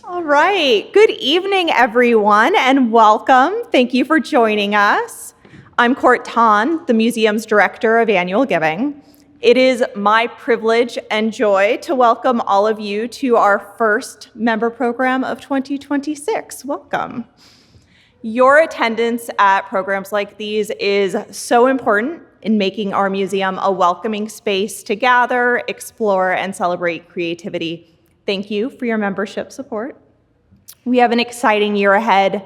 All right. Good evening, everyone, and welcome. Thank you for joining us. I'm Canton, the museum's director of annual giving. It is my privilege and joy to welcome all of you to our first member program of 2026. Welcome. Your attendance at programs like these is so important in making our museum a welcoming space to gather, explore, and celebrate creativity. Thank you for your membership support. We have an exciting year ahead.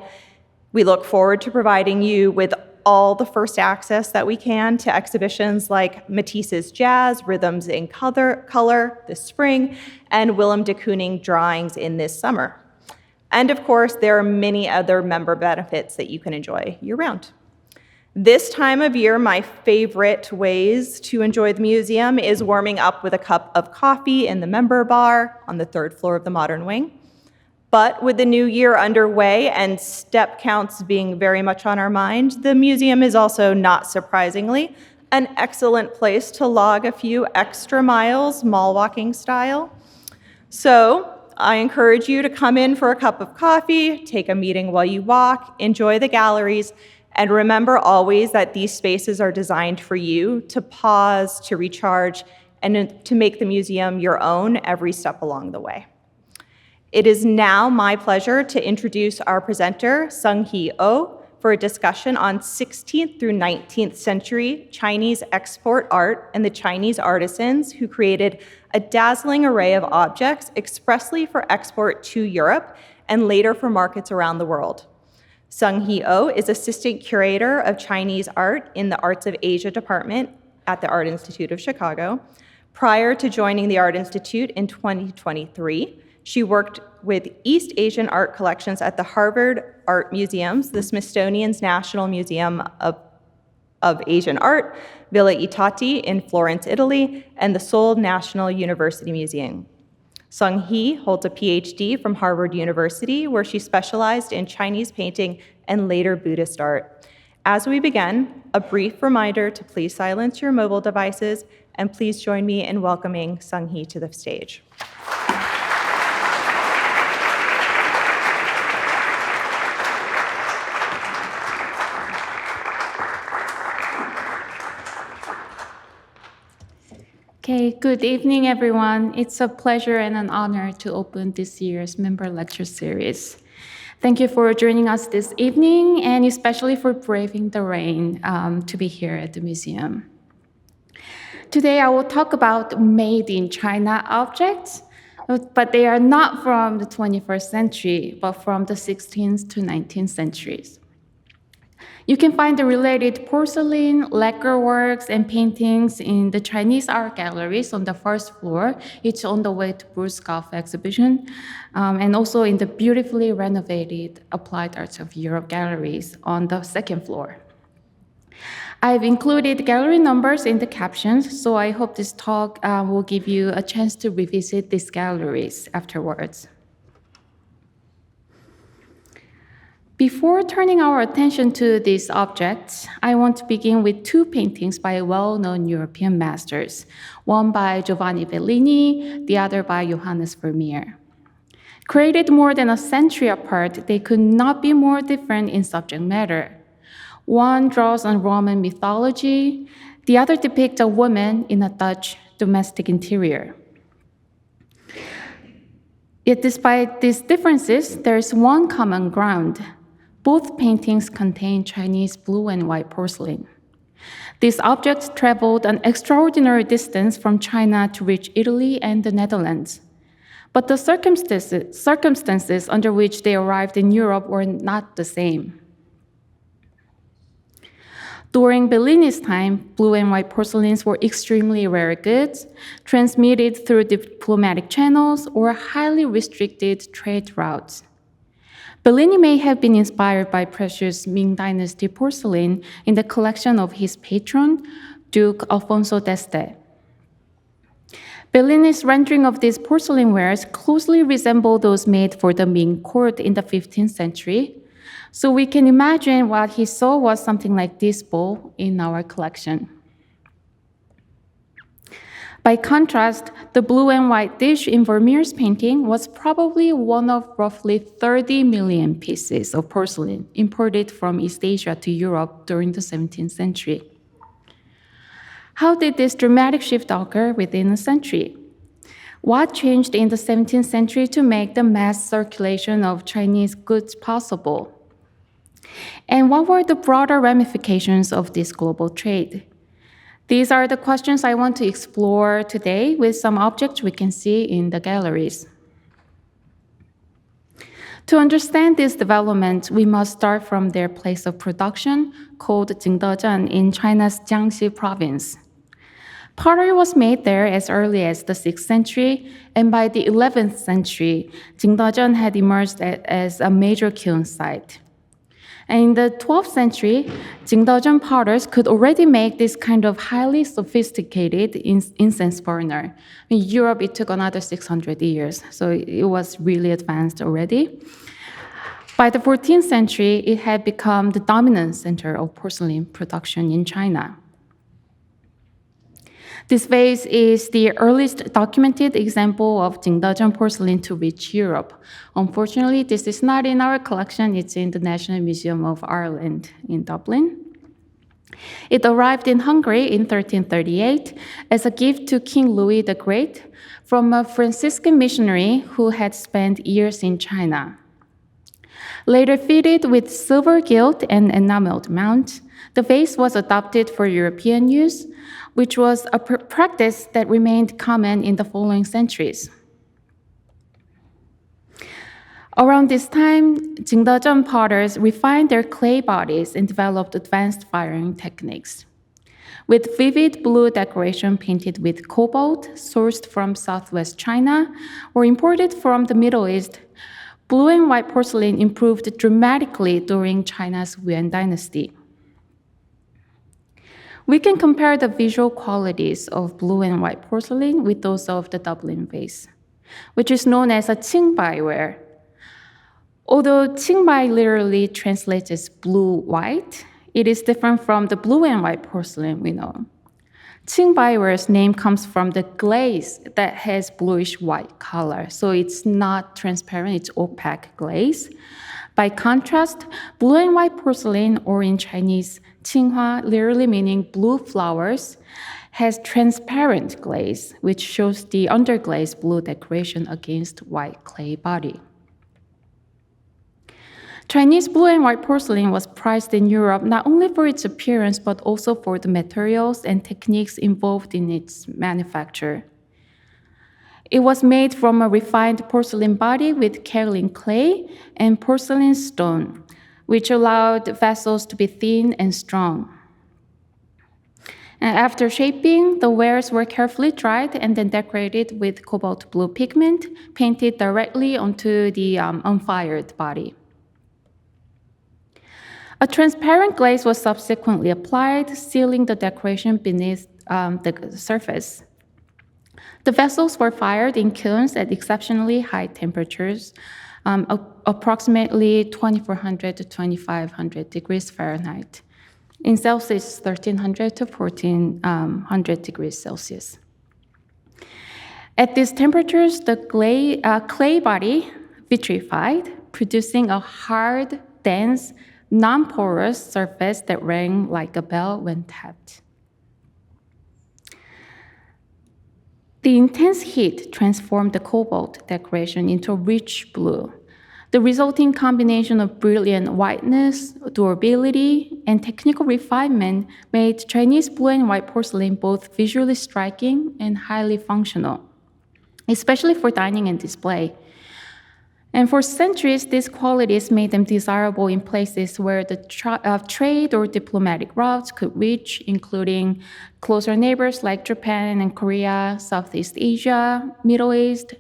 We look forward to providing you with all the first access that we can to exhibitions like Matisse's Jazz, Rhythms in Color this spring, and Willem de Kooning drawings in this summer. And of course, there are many other member benefits that you can enjoy year-round. This time of year, my favorite ways to enjoy the museum is warming up with a cup of coffee in the member bar on the third floor of the modern wing. But with the new year underway and step counts being very much on our mind, the museum is also, not surprisingly, an excellent place to log a few extra miles, mall walking style. So I encourage you to come in for a cup of coffee, take a meeting while you walk, enjoy the galleries, and remember always that these spaces are designed for you to pause, to recharge, and to make the museum your own every step along the way. It is now my pleasure to introduce our presenter, Seung Hee Oh, for a discussion on 16th through 19th century Chinese export art and the Chinese artisans who created a dazzling array of objects expressly for export to Europe and later for markets around the world. Seung Hee Oh is assistant curator of Chinese art in the Arts of Asia department at the Art Institute of Chicago. Prior to joining the Art Institute in 2023, she worked with East Asian art collections at the Harvard Art Museums, the Smithsonian's National Museum of Asian Art, Villa Itati in Florence, Italy, and the Seoul National University Museum. Seung Hee holds a PhD from Harvard University, where she specialized in Chinese painting and later Buddhist art. As we begin, a brief reminder to please silence your mobile devices, and please join me in welcoming Seung Hee to the stage. Okay, good evening, everyone. It's a pleasure and an honor to open this year's member lecture series. Thank you for joining us this evening, and especially for braving the rain to be here at the museum. Today, I will talk about made in China objects, but they are not from the 21st century, but from the 16th to 19th centuries. You can find the related porcelain, lacquer works, and paintings in the Chinese art galleries on the first floor, each on the way to Bruce Goff exhibition, and also in the beautifully renovated Applied Arts of Europe galleries on the second floor. I've included gallery numbers in the captions, so I hope this talk will give you a chance to revisit these galleries afterwards. Before turning our attention to these objects, I want to begin with two paintings by well-known European masters, one by Giovanni Bellini, the other by Johannes Vermeer. Created more than a century apart, they could not be more different in subject matter. One draws on Roman mythology, the other depicts a woman in a Dutch domestic interior. Yet despite these differences, there is one common ground. Both paintings contain Chinese blue and white porcelain. These objects traveled an extraordinary distance from China to reach Italy and the Netherlands. But the circumstances under which they arrived in Europe were not the same. During Bellini's time, blue and white porcelains were extremely rare goods, transmitted through diplomatic channels or highly restricted trade routes. Bellini may have been inspired by precious Ming Dynasty porcelain in the collection of his patron, Duke Alfonso d'Este. Bellini's rendering of these porcelain wares closely resemble those made for the Ming court in the 15th century, so we can imagine what he saw was something like this bowl in our collection. By contrast, the blue and white dish in Vermeer's painting was probably one of roughly 30 million pieces of porcelain imported from East Asia to Europe during the 17th century. How did this dramatic shift occur within a century? What changed in the 17th century to make the mass circulation of Chinese goods possible? And what were the broader ramifications of this global trade? These are the questions I want to explore today with some objects we can see in the galleries. To understand this development, we must start from their place of production, called Jingdezhen in China's Jiangxi province. Pottery was made there as early as the 6th century, and by the 11th century, Jingdezhen had emerged as a major kiln site. And in the 12th century, Jingdezhen potters could already make this kind of highly sophisticated incense burner. In Europe, it took another 600 years, so it was really advanced already. By the 14th century, it had become the dominant center of porcelain production in China. This vase is the earliest documented example of Jingdezhen porcelain to reach Europe. Unfortunately, this is not in our collection. It's in the National Museum of Ireland in Dublin. It arrived in Hungary in 1338 as a gift to King Louis the Great from a Franciscan missionary who had spent years in China. Later fitted with silver gilt and enameled mount, the vase was adopted for European use, which was a practice that remained common in the following centuries. Around this time, Jingdezhen potters refined their clay bodies and developed advanced firing techniques. With vivid blue decoration painted with cobalt, sourced from southwest China or imported from the Middle East, blue and white porcelain improved dramatically during China's Yuan dynasty. We can compare the visual qualities of blue and white porcelain with those of the Dublin vase, which is known as a Qing ware. Although Qing literally translates as blue-white, it is different from the blue and white porcelain we know. Qing ware's name comes from the glaze that has bluish-white color, so it's not transparent, it's opaque glaze. By contrast, blue and white porcelain, or in Chinese, Qinghua, literally meaning blue flowers, has transparent glaze, which shows the underglaze blue decoration against white clay body. Chinese blue and white porcelain was prized in Europe not only for its appearance, but also for the materials and techniques involved in its manufacture. It was made from a refined porcelain body with kaolin clay and porcelain stone, which allowed vessels to be thin and strong. And after shaping, the wares were carefully dried and then decorated with cobalt blue pigment, painted directly onto the unfired body. A transparent glaze was subsequently applied, sealing the decoration beneath the surface. The vessels were fired in kilns at exceptionally high temperatures, approximately 2400 to 2500 degrees Fahrenheit. In Celsius, 1300 to 1400 degrees Celsius. At these temperatures, the clay body vitrified, producing a hard, dense, non-porous surface that rang like a bell when tapped. The intense heat transformed the cobalt decoration into a rich blue. The resulting combination of brilliant whiteness, durability, and technical refinement made Chinese blue and white porcelain both visually striking and highly functional, especially for dining and display. And for centuries, these qualities made them desirable in places where the trade or diplomatic routes could reach, including closer neighbors like Japan and Korea, Southeast Asia, Middle East,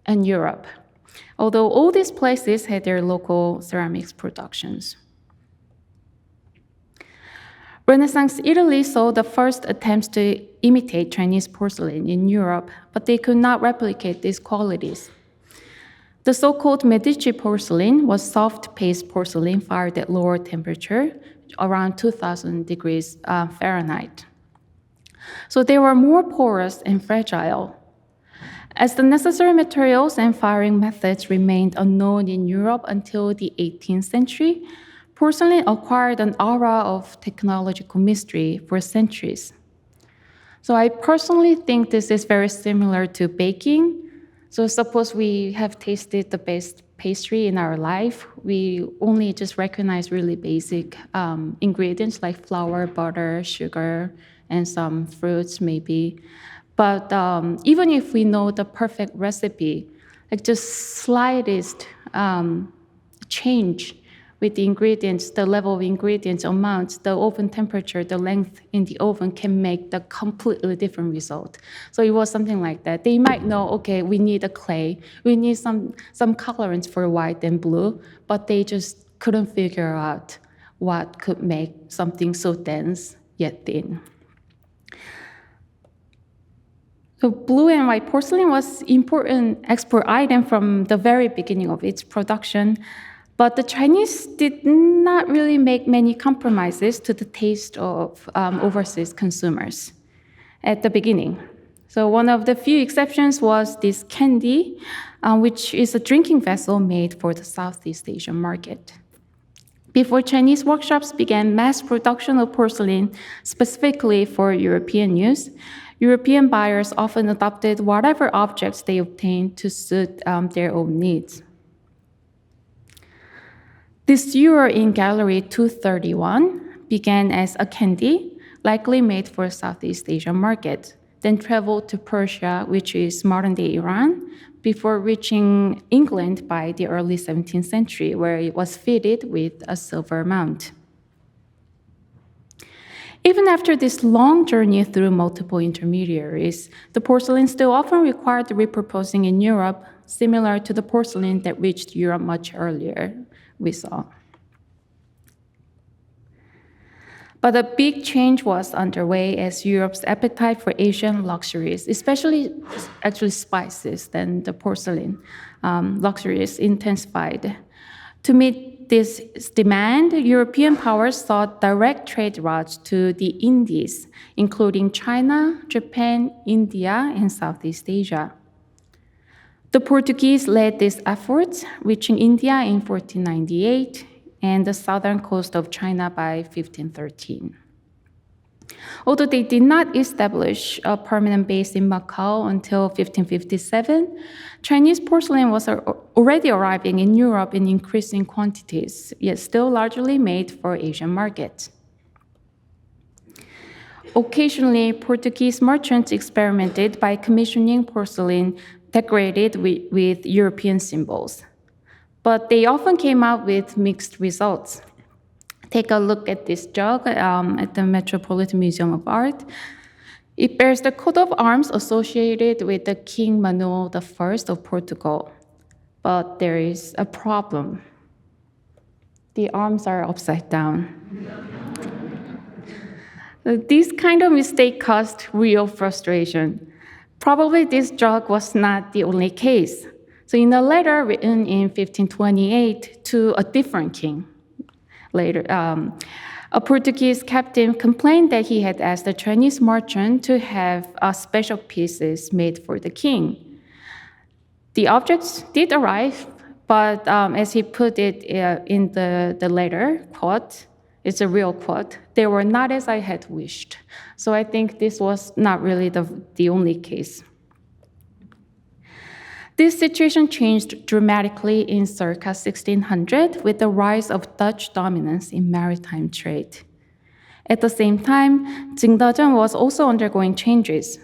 and Europe. Although all these places had their local ceramics productions. Renaissance Italy saw the first attempts to imitate Chinese porcelain in Europe, but they could not replicate these qualities. The so-called Medici porcelain was soft paste porcelain fired at lower temperature, around 2000 degrees Fahrenheit. So they were more porous and fragile. As the necessary materials and firing methods remained unknown in Europe until the 18th century, porcelain acquired an aura of technological mystery for centuries. So I personally think this is very similar to baking. So suppose we have tasted the best pastry in our life, we only just recognize really basic ingredients like flour, butter, sugar, and some fruits maybe. But even if we know the perfect recipe, like just slightest change with the ingredients, the level of ingredients, amounts, the oven temperature, the length in the oven can make the completely different result. So it was something like that. They might know, okay, we need a clay, we need some colorants for white and blue, but they just couldn't figure out what could make something so dense yet thin. So blue and white porcelain was an important export item from the very beginning of its production. But the Chinese did not really make many compromises to the taste of overseas consumers at the beginning. So one of the few exceptions was this candy, which is a drinking vessel made for the Southeast Asian market. Before Chinese workshops began mass production of porcelain specifically for European use, European buyers often adopted whatever objects they obtained to suit their own needs. This ewer in Gallery 231 began as a candy, likely made for Southeast Asian market, then traveled to Persia, which is modern-day Iran, before reaching England by the early 17th century, where it was fitted with a silver mount. Even after this long journey through multiple intermediaries, the porcelain still often required repurposing in Europe, similar to the porcelain that reached Europe much earlier, we saw. But a big change was underway as Europe's appetite for Asian luxuries, especially actually spices than the porcelain luxuries, intensified. To meet this demand, European powers sought direct trade routes to the Indies, including China, Japan, India, and Southeast Asia. The Portuguese led these efforts, reaching India in 1498 and the southern coast of China by 1513. Although they did not establish a permanent base in Macau until 1557, Chinese porcelain was already arriving in Europe in increasing quantities, yet still largely made for Asian markets. Occasionally, Portuguese merchants experimented by commissioning porcelain decorated with European symbols. But they often came out with mixed results. Take a look at this jug at the Metropolitan Museum of Art. It bears the coat of arms associated with the King Manuel I of Portugal. But there is a problem. The arms are upside down. This kind of mistake caused real frustration. Probably this jug was not the only case. So in a letter written in 1528 to a different king, later, a Portuguese captain complained that he had asked a Chinese merchant to have special pieces made for the king. The objects did arrive, but as he put it in the letter, quote, it's a real quote, they were not as I had wished. So I think this was not really the only case. This situation changed dramatically in circa 1600 with the rise of Dutch dominance in maritime trade. At the same time, Jingdezhen was also undergoing changes.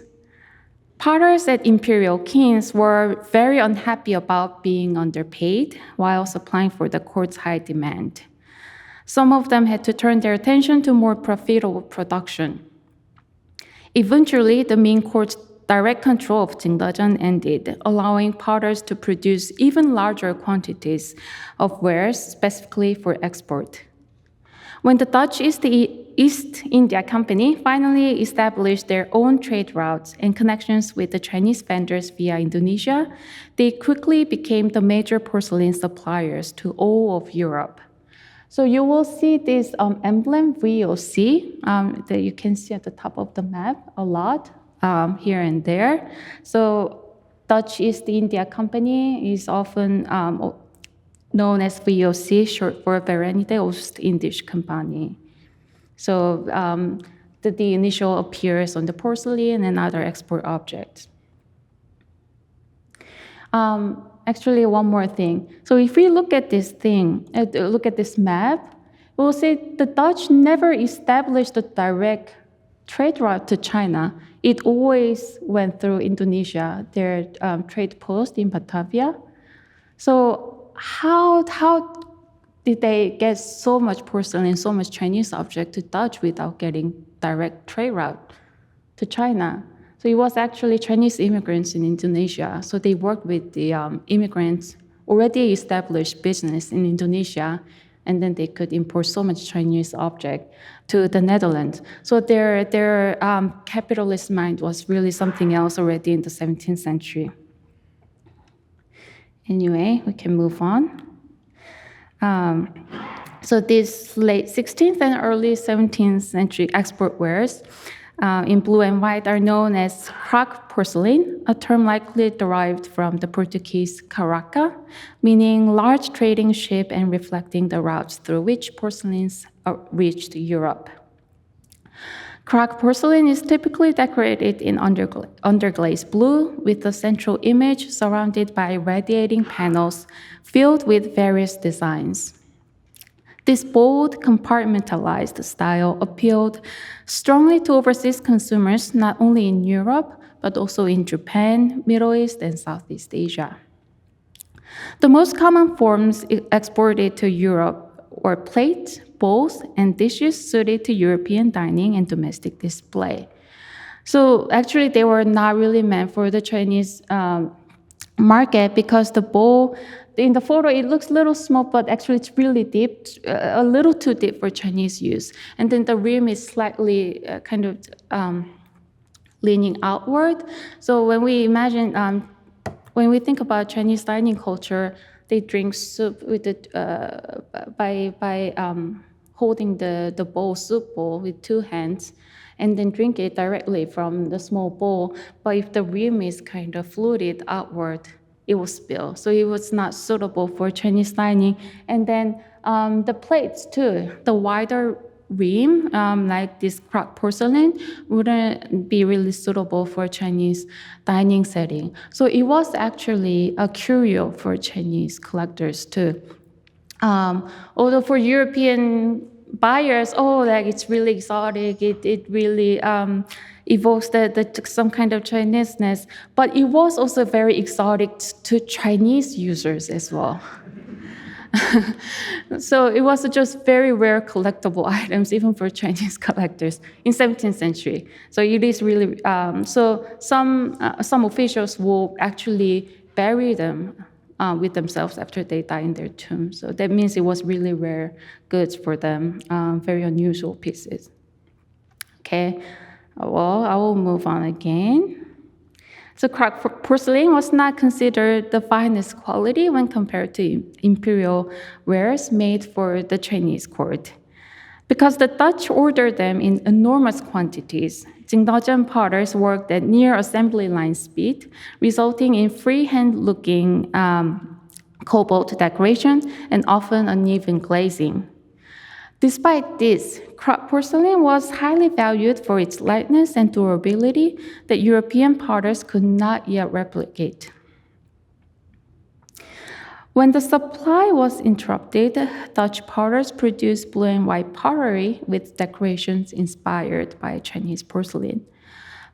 Potters at imperial kings were very unhappy about being underpaid while supplying for the court's high demand. Some of them had to turn their attention to more profitable production. Eventually, the Ming court's direct control of Jingdezhen ended, allowing potters to produce even larger quantities of wares specifically for export. When the Dutch East India Company finally established their own trade routes and connections with the Chinese vendors via Indonesia, they quickly became the major porcelain suppliers to all of Europe. So you will see this emblem VOC that you can see at the top of the map a lot here and there. So Dutch East India Company is often known as VOC, short for Verenigde Oost-Indische Compagnie. So the initial appears on the porcelain and other export objects. Actually, one more thing. So if we look at this look at this map, we'll see the Dutch never established a direct trade route to China. It always went through Indonesia, their trade post in Batavia. So how did they get so much porcelain, so much Chinese object to Dutch without getting direct trade route to China? So it was actually Chinese immigrants in Indonesia. So they worked with the immigrants, already established business in Indonesia, and then they could import so much Chinese object to the Netherlands. So their capitalist mind was really something else already in the 17th century. Anyway, we can move on. So these late 16th and early 17th century export wares in blue and white are known as Kraak porcelain, a term likely derived from the Portuguese caraca, meaning large trading ship and reflecting the routes through which porcelains reached Europe. Kraak porcelain is typically decorated in underglaze blue with a central image surrounded by radiating panels filled with various designs. This bold, compartmentalized style appealed strongly to overseas consumers, not only in Europe, but also in Japan, Middle East, and Southeast Asia. The most common forms exported to Europe were plates, bowls, and dishes suited to European dining and domestic display. So actually, they were not really meant for the Chinese market because the bowl, in the photo, it looks a little small, but actually it's really deep, a little too deep for Chinese use. And then the rim is slightly kind of leaning outward. So when we imagine, when we think about Chinese dining culture, they drink soup with by holding the bowl, soup bowl with two hands, and then drink it directly from the small bowl. But if the rim is kind of fluted outward, it will spill. So it was not suitable for Chinese dining. And then the plates too, the wider rim, like this Kraak porcelain, wouldn't be really suitable for Chinese dining setting. So it was actually a curio for Chinese collectors too. Although for European buyers, like it's really exotic, it really evokes some kind of Chineseness, but it was also very exotic to Chinese users as well. So it was just very rare collectible items, even for Chinese collectors in 17th century. So it is really, so some officials will actually bury them with themselves after they die in their tomb. So that means it was really rare goods for them, very unusual pieces. Okay, well, I will move on again. So Kraak porcelain was not considered the finest quality when compared to imperial wares made for the Chinese court. Because the Dutch ordered them in enormous quantities, Jingdezhen potters worked at near assembly line speed, resulting in freehand-looking cobalt decoration and often uneven glazing. Despite this, Kraak porcelain was highly valued for its lightness and durability that European potters could not yet replicate. When the supply was interrupted, Dutch potters produced blue and white pottery with decorations inspired by Chinese porcelain.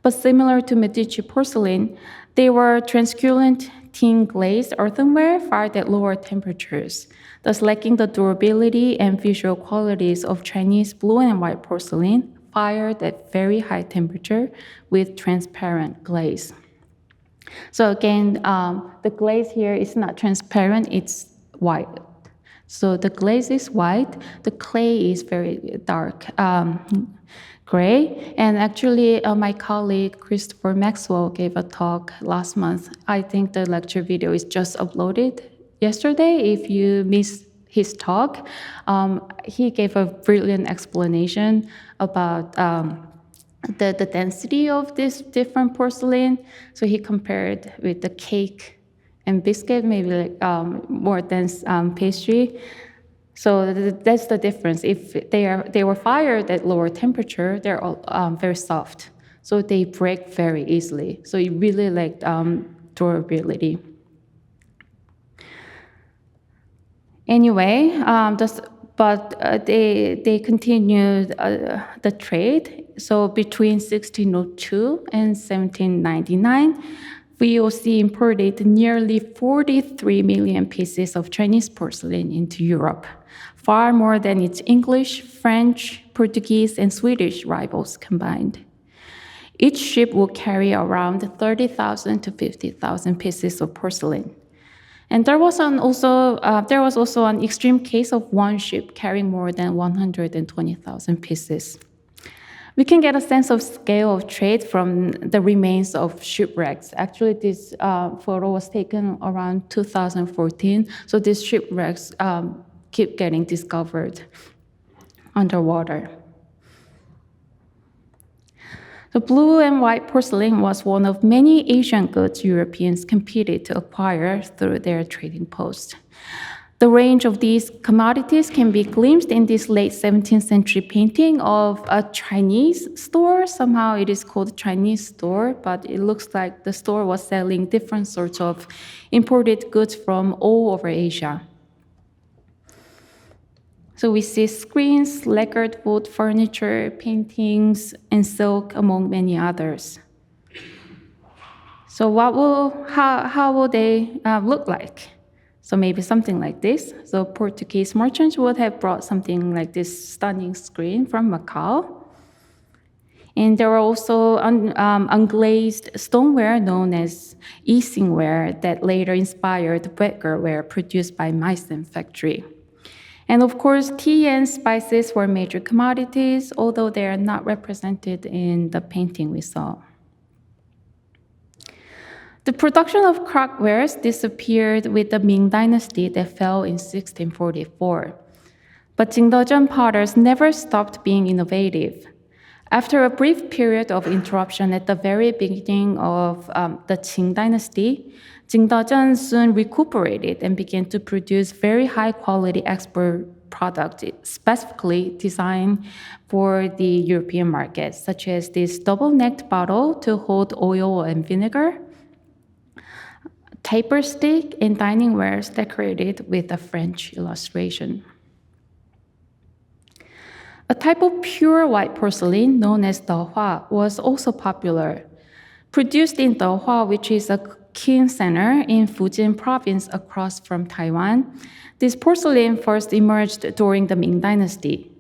But similar to Medici porcelain, they were translucent tin glazed earthenware fired at lower temperatures, thus lacking the durability and visual qualities of Chinese blue and white porcelain fired at very high temperature with transparent glaze. So again, the glaze here is not transparent, it's white. So the glaze is white, the clay is very dark gray. And actually, my colleague Christopher Maxwell gave a talk last month. I think the lecture video is just uploaded yesterday. If you missed his talk, he gave a brilliant explanation about the density of this different porcelain. So he compared with the cake and biscuit, maybe like more dense pastry. So that's the difference. If they were fired at lower temperature, they're very soft. So they break very easily. So it really like durability. Anyway, they continued the trade. So between 1602 and 1799, VOC imported nearly 43 million pieces of Chinese porcelain into Europe, far more than its English, French, Portuguese, and Swedish rivals combined. Each ship will carry around 30,000 to 50,000 pieces of porcelain. And there was also an extreme case of one ship carrying more than 120,000 pieces. We can get a sense of scale of trade from the remains of shipwrecks. Actually, this photo was taken around 2014, so these shipwrecks keep getting discovered underwater. The blue and white porcelain was one of many Asian goods Europeans competed to acquire through their trading posts. The range of these commodities can be glimpsed in this late 17th century painting of a Chinese store. Somehow it is called Chinese store, but it looks like the store was selling different sorts of imported goods from all over Asia. So we see screens, lacquered wood furniture, paintings, and silk, among many others. So how will they look like? So maybe something like this. So Portuguese merchants would have brought something like this stunning screen from Macau. And there were also unglazed stoneware known as Yixingware that later inspired lacquerware produced by Meissen factory. And of course, tea and spices were major commodities, although they are not represented in the painting we saw. The production of Kraak wares disappeared with the Ming dynasty that fell in 1644. But Jingdezhen potters never stopped being innovative. After a brief period of interruption at the very beginning of the Qing dynasty, Jingdezhen soon recuperated and began to produce very high-quality export products, specifically designed for the European market, such as this double-necked bottle to hold oil and vinegar, taper stick, and dining wares decorated with a French illustration. A type of pure white porcelain known as Dehua was also popular. Produced in Dehua, which is a Qing center in Fujian province across from Taiwan, this porcelain first emerged during the Ming dynasty.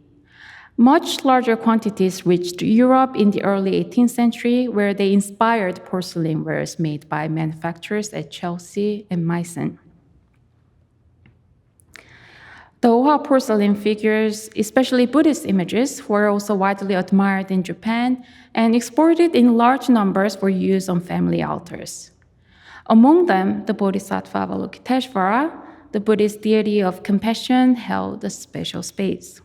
Much larger quantities reached Europe in the early 18th century, where they inspired porcelain wares made by manufacturers at Chelsea and Meissen. The Dehua porcelain figures, especially Buddhist images, were also widely admired in Japan and exported in large numbers for use on family altars. Among them, the Bodhisattva Avalokiteshvara, the Buddhist deity of compassion, held a special space.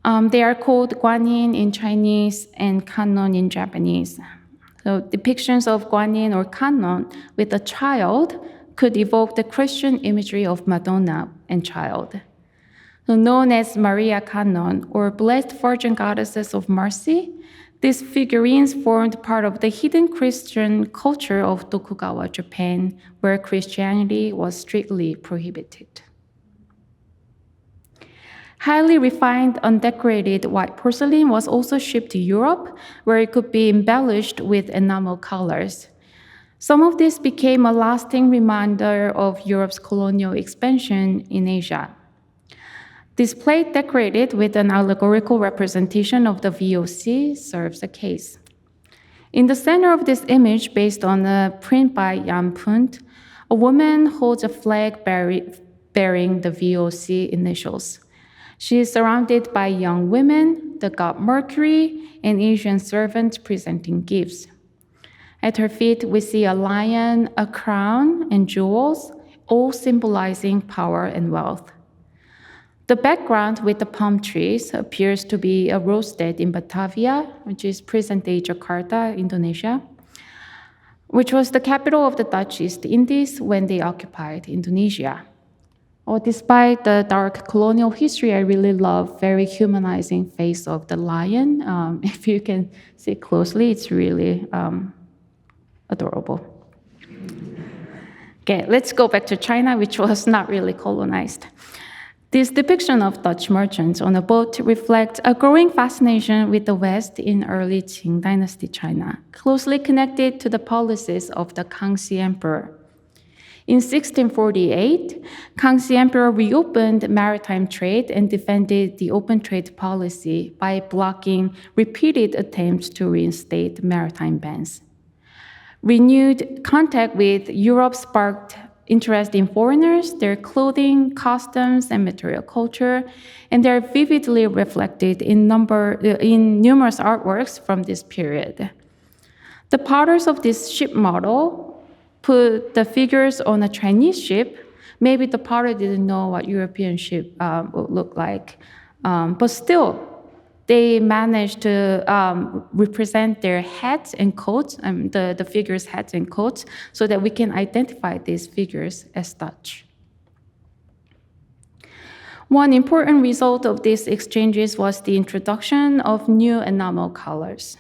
They are called Guanyin in Chinese and Canton in Japanese. So depictions of Guanyin or Canton with a child could evoke the Christian imagery of Madonna and child. So known as Maria Canton or Blessed Virgin Goddesses of Mercy, these figurines formed part of the hidden Christian culture of Tokugawa, Japan, where Christianity was strictly prohibited. Highly refined, undecorated white porcelain was also shipped to Europe, where it could be embellished with enamel colors. Some of this became a lasting reminder of Europe's colonial expansion in Asia. This plate decorated with an allegorical representation of the VOC serves a case. In the center of this image, based on a print by Jan Punt, a woman holds a flag bearing the VOC initials. She is surrounded by young women, the god Mercury, and Asian servants presenting gifts. At her feet, we see a lion, a crown, and jewels, all symbolizing power and wealth. The background with the palm trees appears to be a roadstead in Batavia, which is present-day Jakarta, Indonesia, which was the capital of the Dutch East Indies when they occupied Indonesia. Despite the dark colonial history, I really love very humanizing face of the lion. If you can see closely, it's really adorable. Okay, let's go back to China, which was not really colonized. This depiction of Dutch merchants on a boat reflects a growing fascination with the West in early Qing dynasty China, closely connected to the policies of the Kangxi Emperor. In 1648, Kangxi Emperor reopened maritime trade and defended the open trade policy by blocking repeated attempts to reinstate maritime bans. Renewed contact with Europe sparked interest in foreigners, their clothing, customs, and material culture, and they're vividly reflected in numerous artworks from this period. The potters of this ship model put the figures on a Chinese ship. Maybe the potter didn't know what European ship would look like, but still, they managed to represent their hats and coats, the figures' hats and coats, so that we can identify these figures as Dutch. One important result of these exchanges was the introduction of new enamel colors.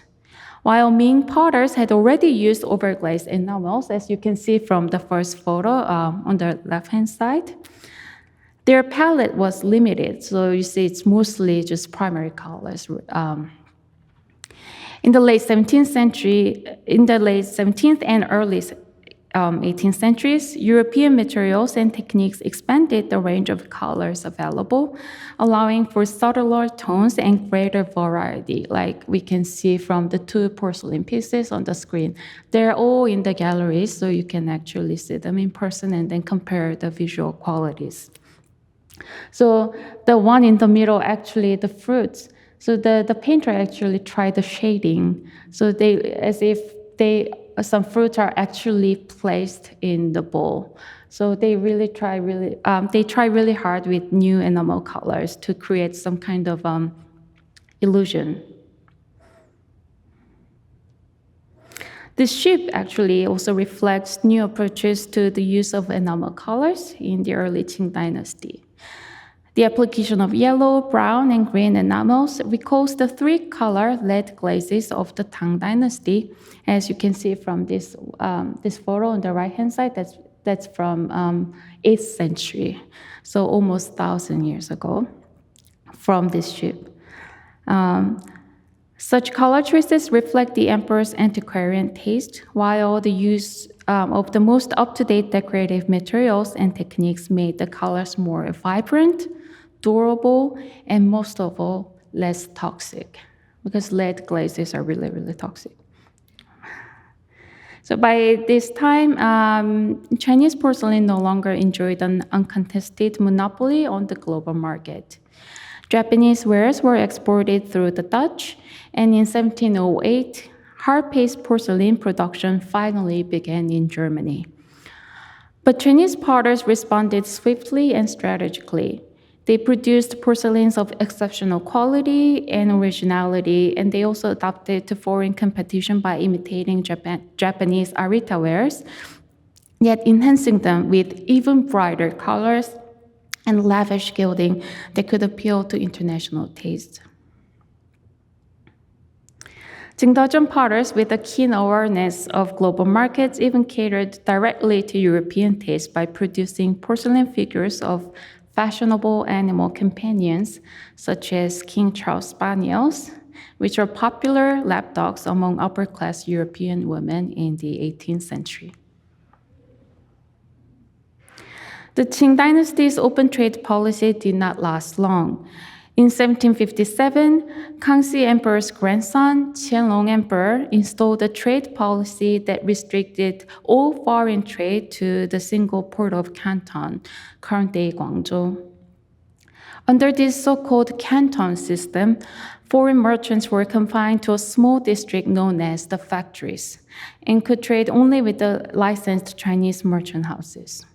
While Ming potters had already used overglazed enamels, as you can see from the first photo on the left-hand side, their palette was limited, so you see it's mostly just primary colors. In the late 17th and early 18th centuries, European materials and techniques expanded the range of colors available, allowing for subtler tones and greater variety, like we can see from the two porcelain pieces on the screen. They're all in the galleries, so you can actually see them in person and then compare the visual qualities. So the one in the middle, actually, the fruits. So the painter actually tried the shading. So some fruits are actually placed in the bowl. So they try really hard with new enamel colors to create some kind of illusion. This ship actually also reflects new approaches to the use of enamel colors in the early Qing dynasty. The application of yellow, brown, and green enamels recalls the three-color lead glazes of the Tang dynasty, as you can see from this photo on the right-hand side. That's from 8th century, so almost 1,000 years ago, from this ship. Such color choices reflect the emperor's antiquarian taste, while the use of the most up-to-date decorative materials and techniques made the colors more vibrant, durable, and most of all, less toxic, because lead glazes are really, really toxic. So by this time, Chinese porcelain no longer enjoyed an uncontested monopoly on the global market. Japanese wares were exported through the Dutch, and in 1708, hard-paste porcelain production finally began in Germany. But Chinese potters responded swiftly and strategically. They produced porcelains of exceptional quality and originality, and they also adapted to foreign competition by imitating Japanese arita wares, yet enhancing them with even brighter colors and lavish gilding that could appeal to international tastes. Jingdezhen potters, with a keen awareness of global markets, even catered directly to European tastes by producing porcelain figures of fashionable animal companions, such as King Charles Spaniels, which are popular lapdogs among upper-class European women in the 18th century. The Qing dynasty's open trade policy did not last long. In 1757, Kangxi Emperor's grandson, Qianlong Emperor, installed a trade policy that restricted all foreign trade to the single port of Canton, current-day Guangzhou. Under this so-called Canton system, foreign merchants were confined to a small district known as the factories and could trade only with the licensed Chinese merchant houses.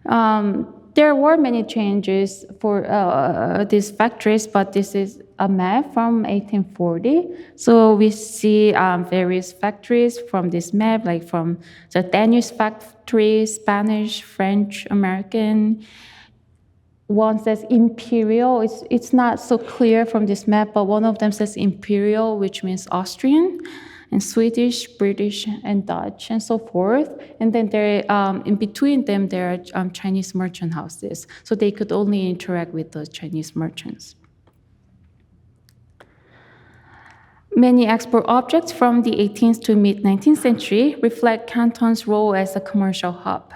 There were many changes for these factories, but this is a map from 1840. So we see various factories from this map, like from the Danish factory, Spanish, French, American. One says imperial. It's not so clear from this map, but one of them says imperial, which means Austrian, and Swedish, British, and Dutch, and so forth. And then there, in between them, there are Chinese merchant houses, so they could only interact with the Chinese merchants. Many export objects from the 18th to mid-19th century reflect Canton's role as a commercial hub.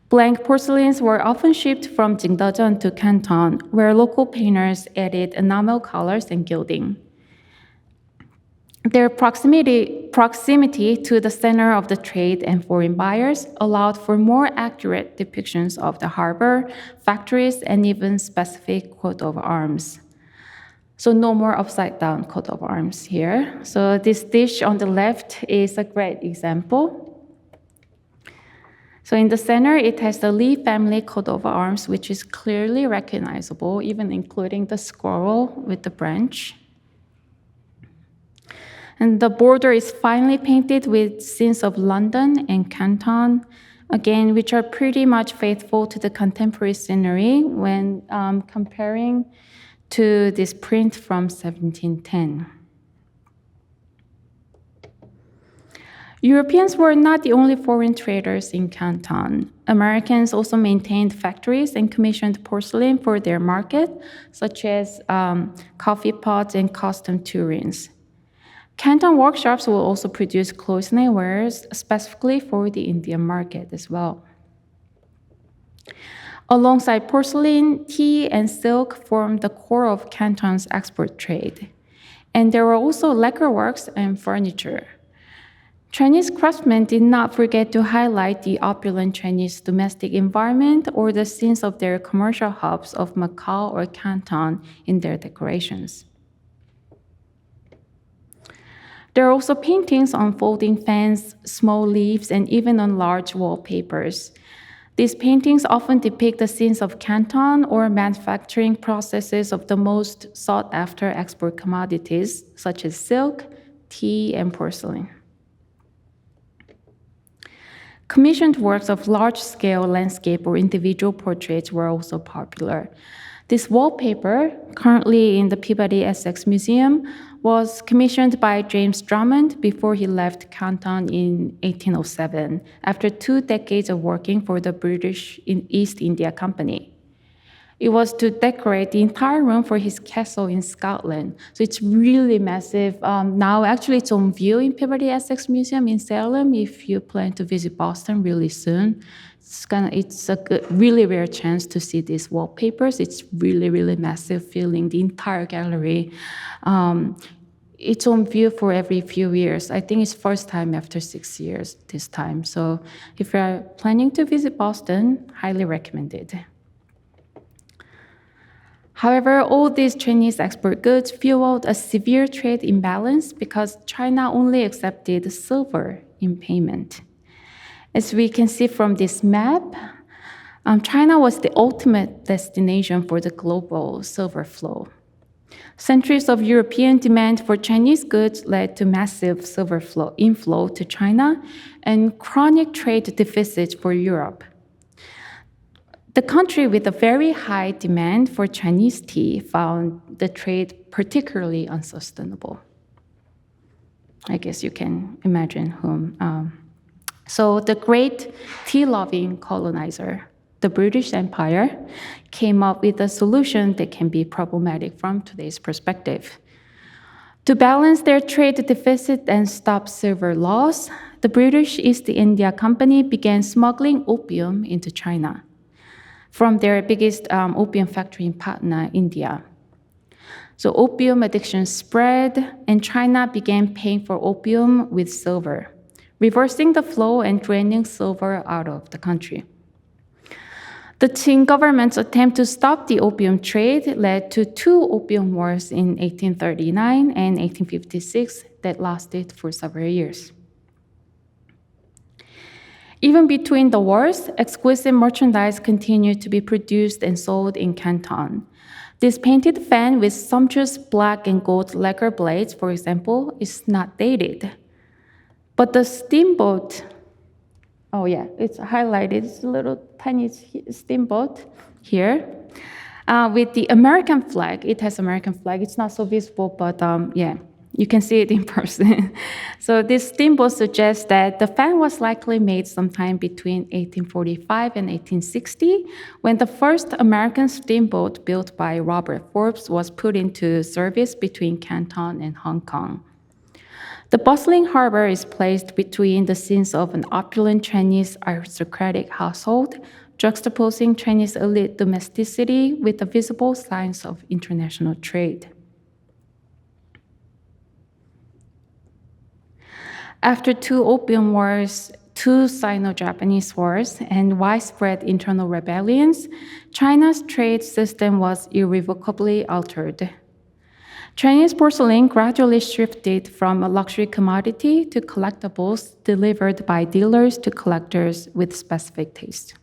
Blank porcelains were often shipped from Jingdezhen to Canton, where local painters added enamel colors and gilding. Their proximity to the center of the trade and foreign buyers allowed for more accurate depictions of the harbor, factories, and even specific coat of arms. So no more upside-down coat of arms here. So this dish on the left is a great example. So in the center, it has the Lee family coat of arms, which is clearly recognizable, even including the squirrel with the branch. And the border is finely painted with scenes of London and Canton, again, which are pretty much faithful to the contemporary scenery when comparing to this print from 1710. Europeans were not the only foreign traders in Canton. Americans also maintained factories and commissioned porcelain for their market, such as coffee pots and custom tureens. Canton workshops will also produce clothing wares specifically for the Indian market as well. Alongside porcelain, tea and silk formed the core of Canton's export trade. And there were also lacquerworks and furniture. Chinese craftsmen did not forget to highlight the opulent Chinese domestic environment or the scenes of their commercial hubs of Macau or Canton in their decorations. There are also paintings on folding fans, small leaves, and even on large wallpapers. These paintings often depict the scenes of Canton or manufacturing processes of the most sought-after export commodities, such as silk, tea, and porcelain. Commissioned works of large-scale landscape or individual portraits were also popular. This wallpaper, currently in the Peabody Essex Museum, was commissioned by James Drummond before he left Canton in 1807, after 2 decades of working for the British East India Company. It was to decorate the entire room for his castle in Scotland. So it's really massive. Now, actually, it's on view in Peabody Essex Museum in Salem if you plan to visit Boston really soon. It's a really rare chance to see these wallpapers. It's really, really massive, filling the entire gallery. It's on view for every few years. I think it's first time after 6 years this time. So if you're planning to visit Boston, highly recommended. However, all these Chinese export goods fueled a severe trade imbalance because China only accepted silver in payment. As we can see from this map, China was the ultimate destination for the global silver flow. Centuries of European demand for Chinese goods led to massive silver inflow to China and chronic trade deficits for Europe. The country with a very high demand for Chinese tea found the trade particularly unsustainable. I guess you can imagine whom. So the great tea-loving colonizer, the British Empire, came up with a solution that can be problematic from today's perspective. To balance their trade deficit and stop silver loss, the British East India Company began smuggling opium into China from their biggest opium factory in Patna, India. So opium addiction spread, and China began paying for opium with silver, reversing the flow and draining silver out of the country. The Qing government's attempt to stop the opium trade led to 2 opium wars in 1839 and 1856 that lasted for several years. Even between the wars, exquisite merchandise continued to be produced and sold in Canton. This painted fan with sumptuous black and gold lacquer blades, for example, is not dated. But the steamboat, oh yeah, it's highlighted. It's a little tiny steamboat here. With the American flag, it has American flag. It's not so visible, but yeah, you can see it in person. So this steamboat suggests that the fan was likely made sometime between 1845 and 1860, when the first American steamboat built by Robert Forbes was put into service between Canton and Hong Kong. The bustling harbor is placed between the scenes of an opulent Chinese aristocratic household, juxtaposing Chinese elite domesticity with the visible signs of international trade. After two Opium Wars, two Sino-Japanese wars, and widespread internal rebellions, China's trade system was irrevocably altered. Chinese porcelain gradually shifted from a luxury commodity to collectibles delivered by dealers to collectors with specific taste.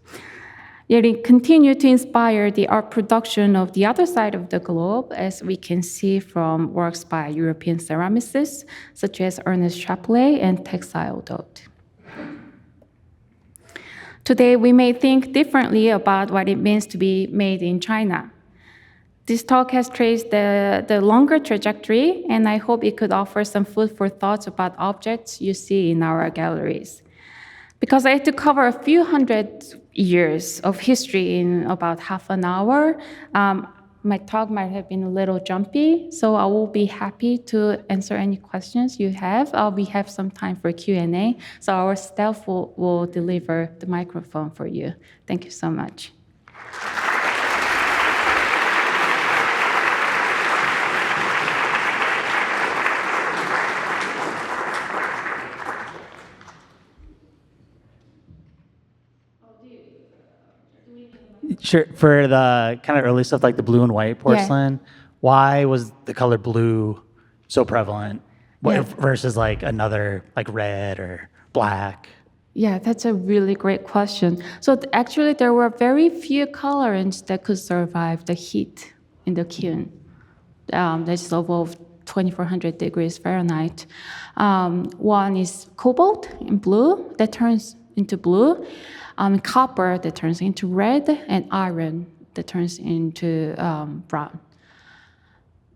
Yet it continued to inspire the art production of the other side of the globe, as we can see from works by European ceramicists such as Ernest Chapelet and Textile Dot. Today, we may think differently about what it means to be made in China. This talk has traced the longer trajectory, and I hope it could offer some food for thoughts about objects you see in our galleries. Because I had to cover a few hundred years of history in about half an hour, my talk might have been a little jumpy, so I will be happy to answer any questions you have. We have some time for Q&A, so our staff will deliver the microphone for you. Thank you so much. Sure. For the kind of early stuff like the blue and white porcelain, why was the color blue so prevalent versus like another like red or black? Yeah, that's a really great question. So actually, there were very few colorants that could survive the heat in the kiln. That's above 2,400 degrees Fahrenheit. One is cobalt in blue that turns into blue, copper that turns into red, and iron that turns into brown.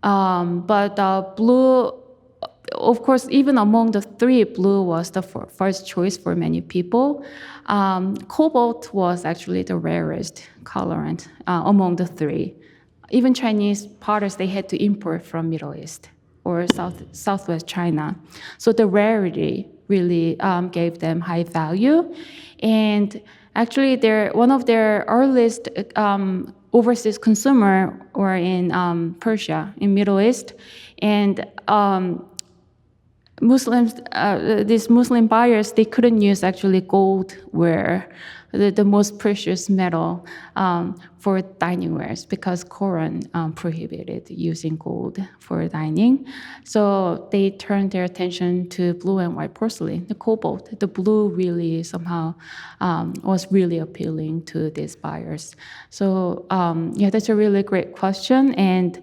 But blue, of course, even among the three, blue was the first choice for many people. Cobalt was actually the rarest colorant among the three. Even Chinese potters, they had to import from Middle East or Southwest China. So the rarity really gave them high value. And actually, one of their earliest overseas consumer were in Persia, in Middle East. And Muslims, these Muslim buyers, they couldn't use actually gold ware, the most precious metal, for dining wares because Quran prohibited using gold for dining. So they turned their attention to blue and white porcelain, the cobalt. The blue really somehow was really appealing to these buyers. So yeah, that's a really great question. And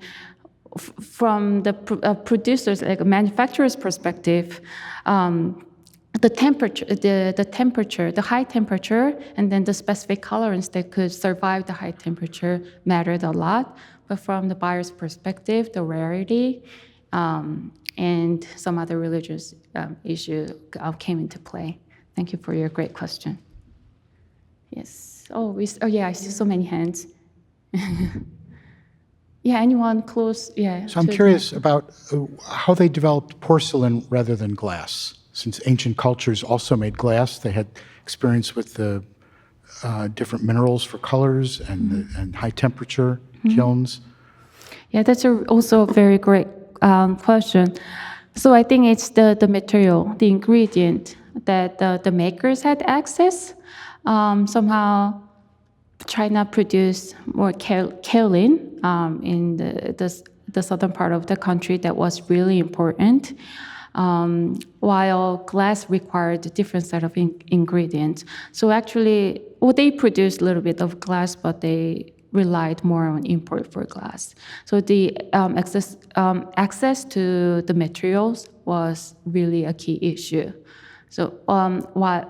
from the producers, like a manufacturer's perspective, the temperature, the high temperature, and then the specific colorants that could survive the high temperature mattered a lot. But from the buyer's perspective, the rarity and some other religious issue came into play. Thank you for your great question. Yes. Oh yeah, I see so many hands. Yeah, anyone close? Yeah. So I'm curious about how they developed porcelain rather than glass. Since ancient cultures also made glass, they had experience with the different minerals for colors and high temperature kilns. Yeah, that's also a very great question. So I think it's the material, the ingredient that the makers had access. Somehow China produced more kaolin in the southern part of the country that was really important. while glass required a different set of ingredients. So actually, well, they produced a little bit of glass, but they relied more on import for glass. So the access to the materials was really a key issue. So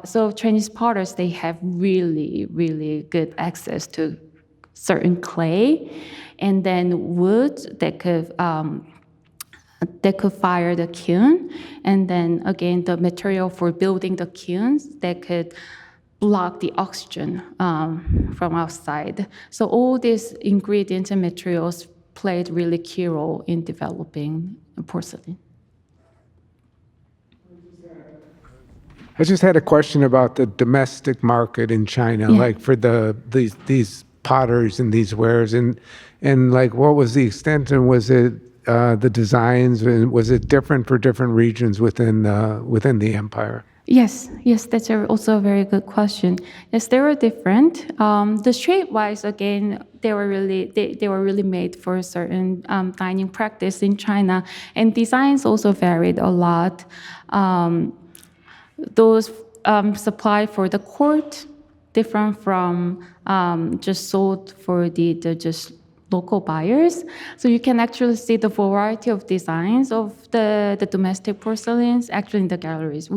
so Chinese potters, they have really, really good access to certain clay, and then wood that could fire the kiln, and then again the material for building the kilns that could block the oxygen from outside. So all these ingredients and materials played really key role in developing porcelain. I just had a question about the domestic market in China, like for these potters and these wares, and like what was the extent, and was it the designs, and was it different for different regions within the empire? Yes, that's also a very good question. Yes, they were different. The shape-wise, again, they were really made for a certain dining practice in China, and designs also varied a lot. Those supplied for the court, different from just sold for the just local buyers. So you can actually see the variety of designs of the domestic porcelains actually in the galleries.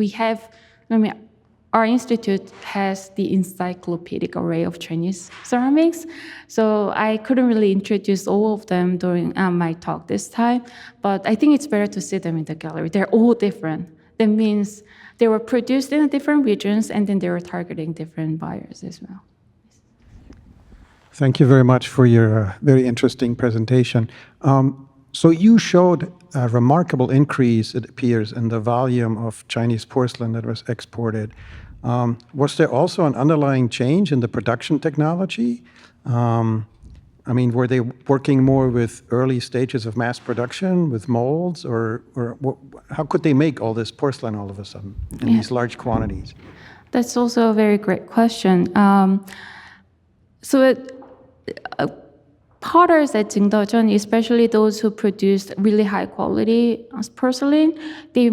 Our institute has the encyclopedic array of Chinese ceramics. So I couldn't really introduce all of them during my talk this time, but I think it's better to see them in the gallery. They're all different. That means they were produced in different regions, and then they were targeting different buyers as well. Thank you very much for your very interesting presentation. So you showed a remarkable increase, it appears, in the volume of Chinese porcelain that was exported. Was there also an underlying change in the production technology? Were they working more with early stages of mass production, with molds, or how could they make all this porcelain all of a sudden in these large quantities? That's also a very great question. Potters at Jingdezhen, especially those who produced really high quality porcelain, they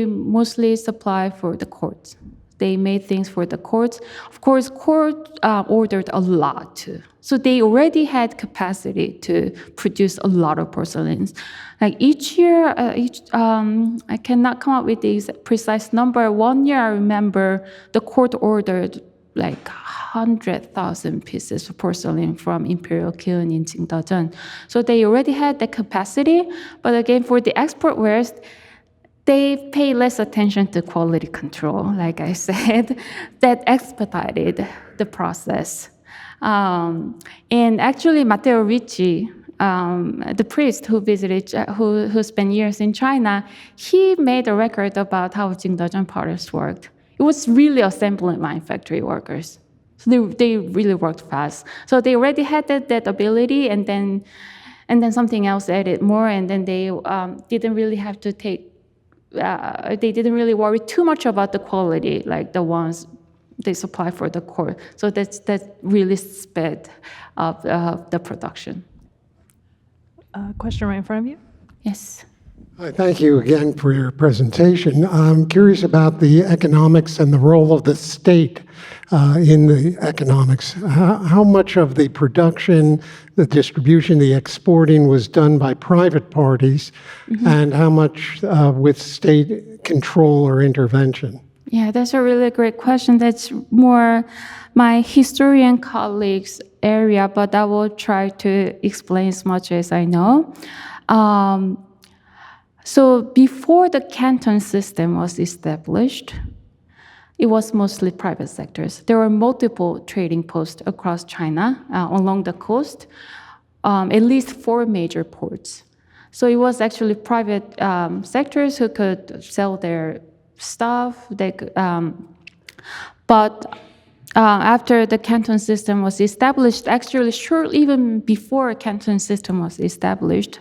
mostly supply for the courts. They made things for the courts. Of course, court ordered a lot too. So they already had capacity to produce a lot of porcelains. Like each year, I cannot come up with the precise number. One year, I remember the court ordered like 100,000 pieces of porcelain from Imperial Kiln in Jingdezhen. So they already had the capacity, but again, for the export wares, they pay less attention to quality control, like I said, that expedited the process. And actually, Matteo Ricci, the priest who spent years in China, he made a record about how Jingdezhen potters worked. It was really assembly line factory workers. So they really worked fast. So they already had that ability, and then something else added more, and then they didn't really have to they didn't really worry too much about the quality, like the ones they supply for the court. So that really sped up the production. Question right in front of you. Yes. Hi, thank you again for your presentation. I'm curious about the economics and the role of the state in the economics. How much of the production, the distribution, the exporting was done by private parties, and how much with state control or intervention? Yeah, that's a really great question. That's more my historian colleagues' area, but I will try to explain as much as I know. So before the Canton system was established, it was mostly private sectors. There were multiple trading posts across China along the coast, at least 4 major ports. So it was actually private sectors who could sell their stuff. But after the Canton system was established, actually, even before Canton system was established,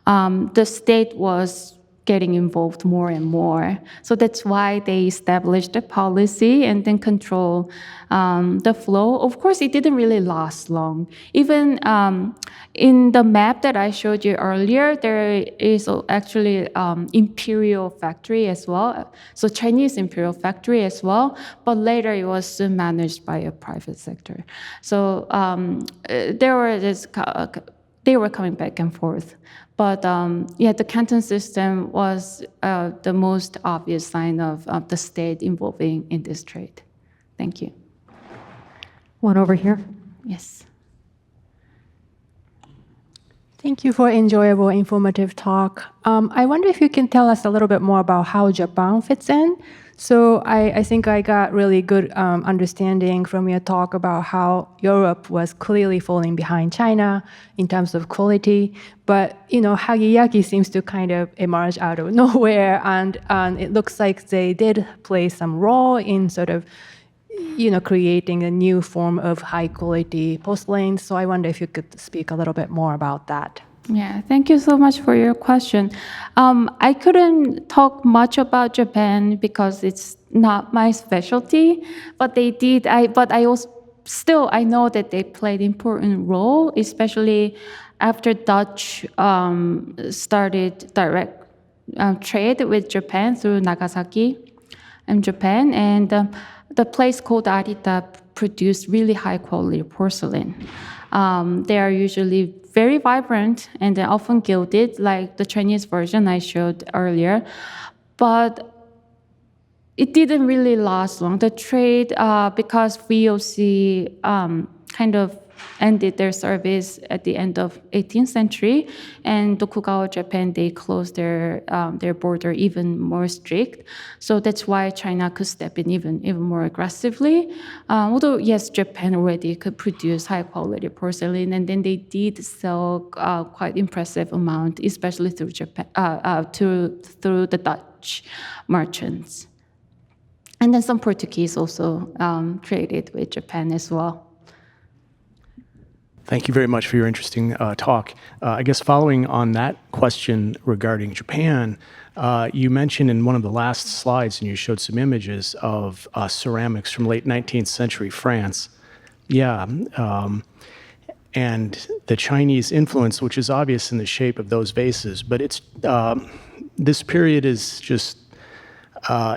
the state was getting involved more and more. So that's why they established the policy and then control the flow. Of course, it didn't really last long. Even in the map that I showed you earlier, there is actually imperial factory as well. So Chinese imperial factory as well, but later it was managed by a private sector. So they were coming back and forth. But the Canton system was the most obvious sign of the state involving in this trade. Thank you. One over here. Yes. Thank you for enjoyable, informative talk. I wonder if you can tell us a little bit more about how Japan fits in. So I think I got really good understanding from your talk about how Europe was clearly falling behind China in terms of quality. But, Hagiyaki seems to kind of emerge out of nowhere. And it looks like they did play some role in sort of, creating a new form of high quality porcelain. So I wonder if you could speak a little bit more about that. Yeah, thank you so much for your question. I couldn't talk much about Japan because it's not my specialty, but they did. But I also I know that they played an important role, especially after Dutch started direct trade with Japan through Nagasaki and Japan, and the place called Arita produced really high quality porcelain. They are usually very vibrant and they're often gilded, like the Chinese version I showed earlier. But it didn't really last long. The trade, because VOC kind of ended their service at the end of 18th century, and Tokugawa Japan, they closed their border even more strict. So that's why China could step in even more aggressively. Although yes, Japan already could produce high quality porcelain, and then they did sell quite impressive amount, especially through Japan, through the Dutch merchants, and then some Portuguese also traded with Japan as well. Thank you very much for your interesting talk. I guess following on that question regarding Japan, you mentioned in one of the last slides, and you showed some images of ceramics from late 19th century France. Yeah, and the Chinese influence, which is obvious in the shape of those vases, but it's this period is just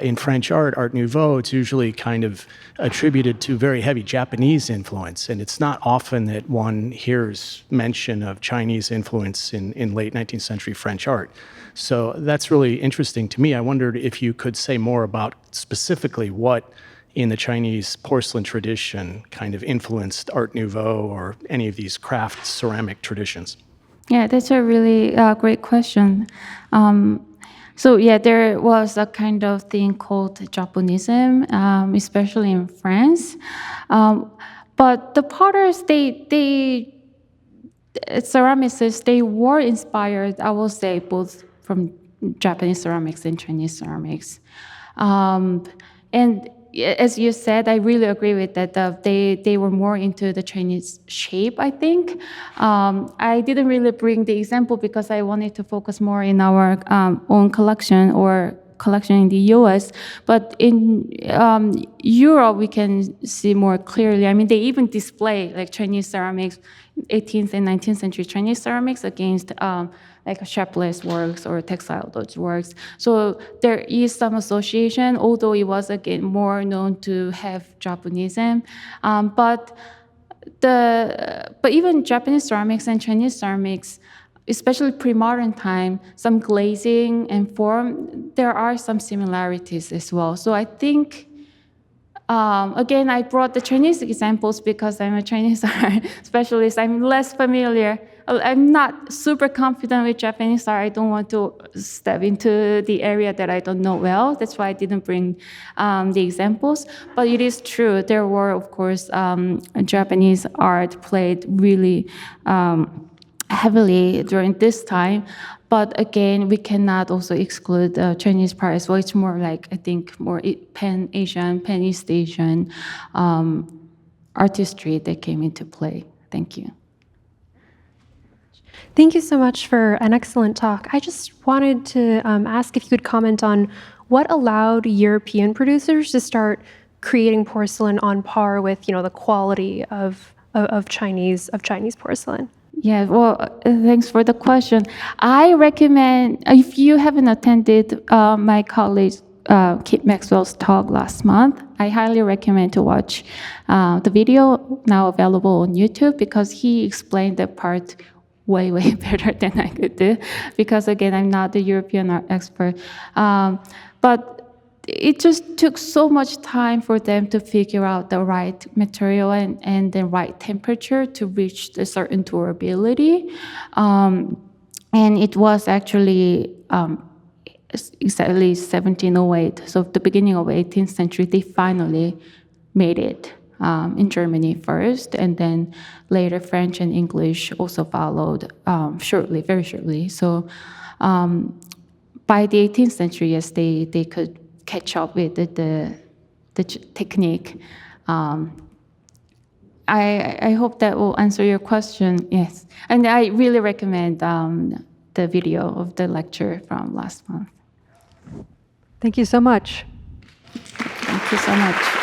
in French Art Nouveau, it's usually kind of attributed to very heavy Japanese influence, and it's not often that one hears mention of Chinese influence in late 19th century French art. So that's really interesting to me. I wondered if you could say more about specifically what in the Chinese porcelain tradition kind of influenced Art Nouveau or any of these craft ceramic traditions. Yeah, that's a really great question. So yeah, there was a kind of thing called Japonism, especially in France. But the potters, ceramicists, they were inspired, I will say, both from Japanese ceramics and Chinese ceramics. And as you said, I really agree with that. They were more into the Chinese shape, I think. I didn't really bring the example because I wanted to focus more in our own collection or collection in the US. But in Europe, we can see more clearly. I mean, they even display like Chinese ceramics, 18th and 19th century Chinese ceramics against like Shapley's works or Textile Dodge works. So there is some association, although it was again more known to have Japonism. But even Japanese ceramics and Chinese ceramics, especially pre-modern time, some glazing and form, there are some similarities as well. So I think, again, I brought the Chinese examples because I'm a Chinese art specialist. I'm less familiar. I'm not super confident with Japanese art. I don't want to step into the area that I don't know well. That's why I didn't bring the examples. But it is true. There were, of course, Japanese art played really heavily during this time. But again, we cannot also exclude Chinese part as well. It's more like, I think, more Pan-Asian, Pan-East Asian artistry that came into play. Thank you. Thank you so much for an excellent talk. I just wanted to ask if you could comment on what allowed European producers to start creating porcelain on par with, the quality of Chinese porcelain. Yeah, well, thanks for the question. I recommend, if you haven't attended my colleague Kit Maxwell's talk last month, I highly recommend to watch the video now available on YouTube, because he explained that part way better than I could do, because again, I'm not the European art expert. But it just took so much time for them to figure out the right material and the right temperature to reach a certain durability. And it was actually exactly 1708, so the beginning of 18th century, they finally made it in Germany first, and then later French and English also followed very shortly. So by the 18th century, yes, they could catch up with the technique. I hope that will answer your question. Yes, and I really recommend the video of the lecture from last month. Thank you so much. Thank you so much.